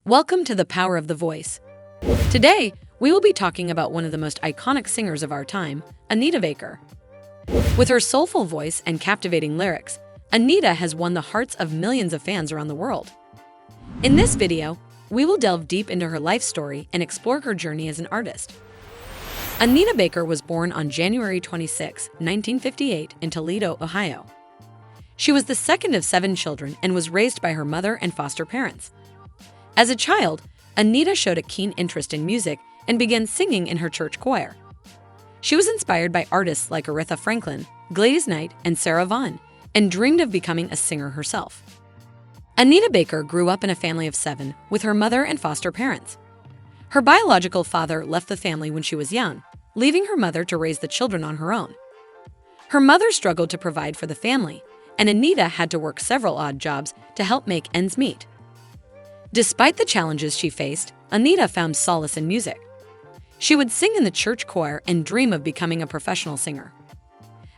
Welcome to the Power of the Voice. Today, we will be talking about one of the most iconic singers of our time, Anita Baker. With her soulful voice and captivating lyrics, Anita has won the hearts of millions of fans around the world. In this video, we will delve deep into her life story and explore her journey as an artist. Anita Baker was born on January 26, 1958, in Toledo, Ohio. She was the second of 7 children and was raised by her mother and foster parents. As a child, Anita showed a keen interest in music and began singing in her church choir. She was inspired by artists like Aretha Franklin, Gladys Knight, and Sarah Vaughan, and dreamed of becoming a singer herself. Anita Baker grew up in a family of 7 with her mother and foster parents. Her biological father left the family when she was young, leaving her mother to raise the children on her own. Her mother struggled to provide for the family, and Anita had to work several odd jobs to help make ends meet. Despite the challenges she faced, Anita found solace in music. She would sing in the church choir and dream of becoming a professional singer.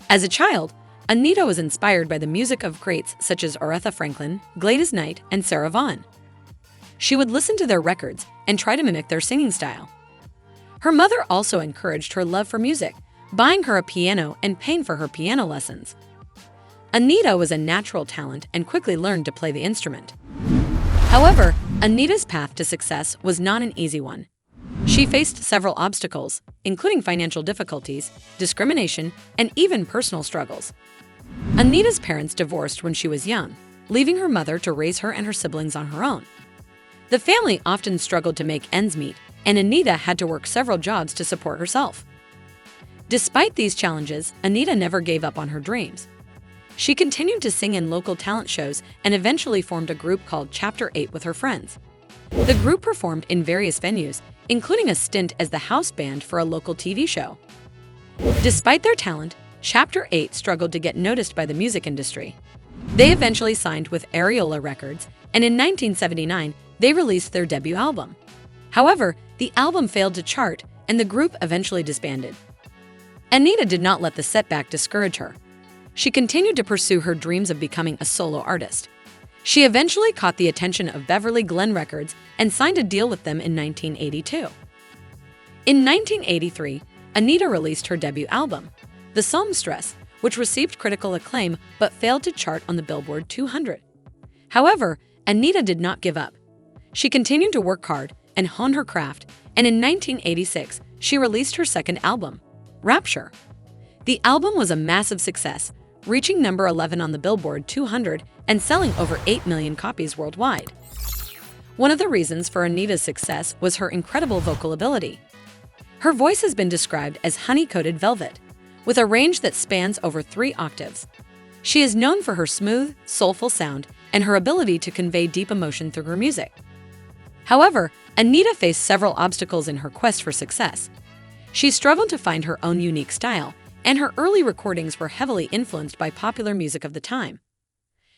As a child, Anita was inspired by the music of greats such as Aretha Franklin, Gladys Knight, and Sarah Vaughan. She would listen to their records and try to mimic their singing style. Her mother also encouraged her love for music, buying her a piano and paying for her piano lessons. Anita was a natural talent and quickly learned to play the instrument. However, Anita's path to success was not an easy one. She faced several obstacles, including financial difficulties, discrimination, and even personal struggles. Anita's parents divorced when she was young, leaving her mother to raise her and her siblings on her own. The family often struggled to make ends meet, and Anita had to work several jobs to support herself. Despite these challenges, Anita never gave up on her dreams. She continued to sing in local talent shows and eventually formed a group called Chapter 8 with her friends. The group performed in various venues, including a stint as the house band for a local TV show. Despite their talent, Chapter 8 struggled to get noticed by the music industry. They eventually signed with Areola Records, and in 1979, they released their debut album. However, the album failed to chart, and the group eventually disbanded. Anita did not let the setback discourage her. She continued to pursue her dreams of becoming a solo artist. She eventually caught the attention of Beverly Glen Records and signed a deal with them in 1982. In 1983, Anita released her debut album, The Songstress, which received critical acclaim but failed to chart on the Billboard 200. However, Anita did not give up. She continued to work hard and hone her craft, and in 1986, she released her second album, Rapture. The album was a massive success, reaching number 11 on the Billboard 200 and selling over 8 million copies worldwide. One of the reasons for Anita's success was her incredible vocal ability. Her voice has been described as honey-coated velvet, with a range that spans over 3 octaves. She is known for her smooth, soulful sound and her ability to convey deep emotion through her music. However, Anita faced several obstacles in her quest for success. She struggled to find her own unique style, and her early recordings were heavily influenced by popular music of the time.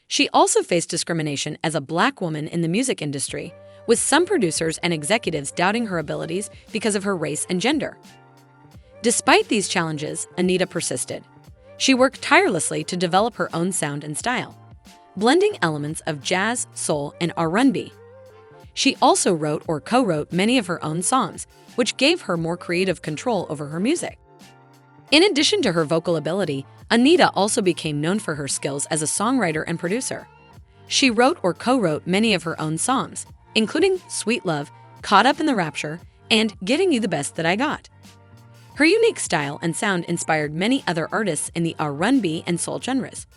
She also faced discrimination as a Black woman in the music industry, with some producers and executives doubting her abilities because of her race and gender. Despite these challenges, Anita persisted. She worked tirelessly to develop her own sound and style, blending elements of jazz, soul, and R&B. She also wrote or co-wrote many of her own songs, which gave her more creative control over her music. In addition to her vocal ability, Anita also became known for her skills as a songwriter and producer. She wrote or co-wrote many of her own songs, including Sweet Love, Caught Up in the Rapture, and Giving You the Best That I Got. Her unique style and sound inspired many other artists in the R&B and soul genres.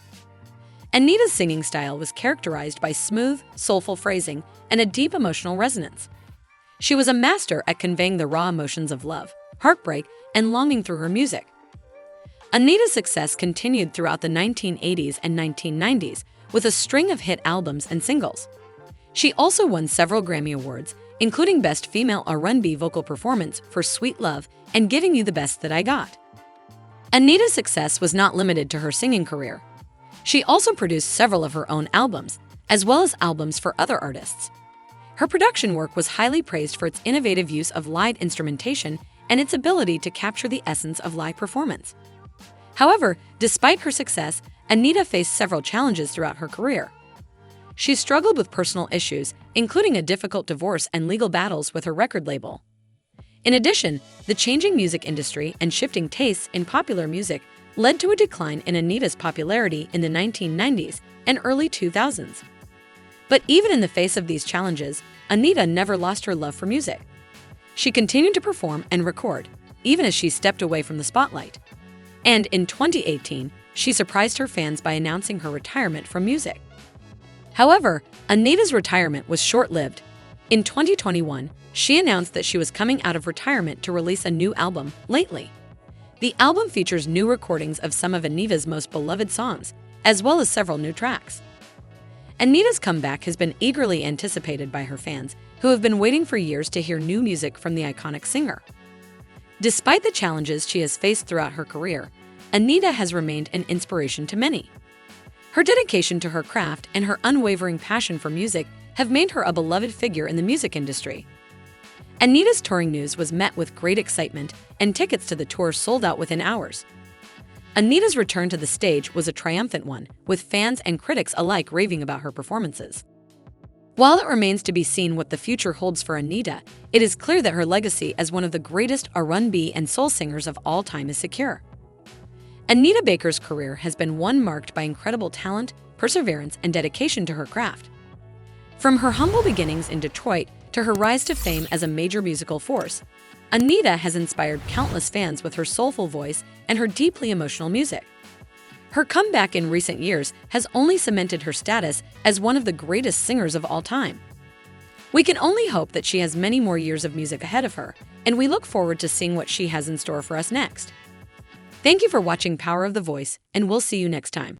Anita's singing style was characterized by smooth, soulful phrasing and a deep emotional resonance. She was a master at conveying the raw emotions of love, heartbreak, and longing through her music. Anita's success continued throughout the 1980s and 1990s with a string of hit albums and singles. She also won several Grammy Awards, including Best Female R&B Vocal Performance for Sweet Love and Giving You the Best That I Got. Anita's success was not limited to her singing career. She also produced several of her own albums, as well as albums for other artists. Her production work was highly praised for its innovative use of live instrumentation and its ability to capture the essence of live performance. However, despite her success, Anita faced several challenges throughout her career. she struggled with personal issues, including a difficult divorce and legal battles with her record label. In addition, the changing music industry and shifting tastes in popular music led to a decline in Anita's popularity in the 1990s and early 2000s. But even in the face of these challenges, Anita never lost her love for music. She continued to perform and record, even as she stepped away from the spotlight. And in 2018, she surprised her fans by announcing her retirement from music. However, Anita's retirement was short-lived. In 2021, she announced that she was coming out of retirement to release a new album, Lately. The album features new recordings of some of Anita's most beloved songs, as well as several new tracks. Anita's comeback has been eagerly anticipated by her fans, who have been waiting for years to hear new music from the iconic singer. Despite the challenges she has faced throughout her career, Anita has remained an inspiration to many. Her dedication to her craft and her unwavering passion for music have made her a beloved figure in the music industry. Anita's touring news was met with great excitement, and tickets to the tour sold out within hours. Anita's return to the stage was a triumphant one, with fans and critics alike raving about her performances. While it remains to be seen what the future holds for Anita, it is clear that her legacy as one of the greatest R&B and soul singers of all time is secure. Anita Baker's career has been one marked by incredible talent, perseverance, and dedication to her craft. From her humble beginnings in Detroit to her rise to fame as a major musical force, Anita has inspired countless fans with her soulful voice and her deeply emotional music. Her comeback in recent years has only cemented her status as one of the greatest singers of all time. We can only hope that she has many more years of music ahead of her, and we look forward to seeing what she has in store for us next. Thank you for watching Power of the Voice, and we'll see you next time.